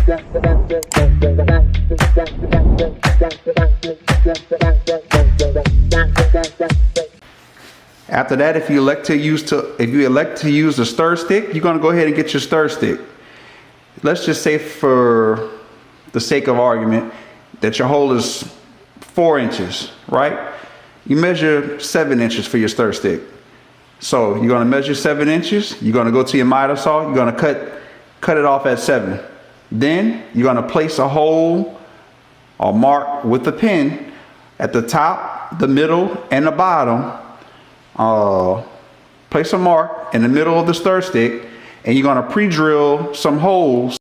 After that, if you elect to use the stir stick, you're gonna go ahead and get your stir stick. Let's just say, for the sake of argument, that your hole is 4 inches, right? You measure 7 inches for your stir stick. So you're gonna measure 7 inches. You're gonna go to your miter saw. You're gonna cut it off at 7. Then you're gonna place a hole or mark with a pin at the top, the middle, and the bottom. Place a mark in the middle of the stir stick, and you're gonna pre-drill some holes.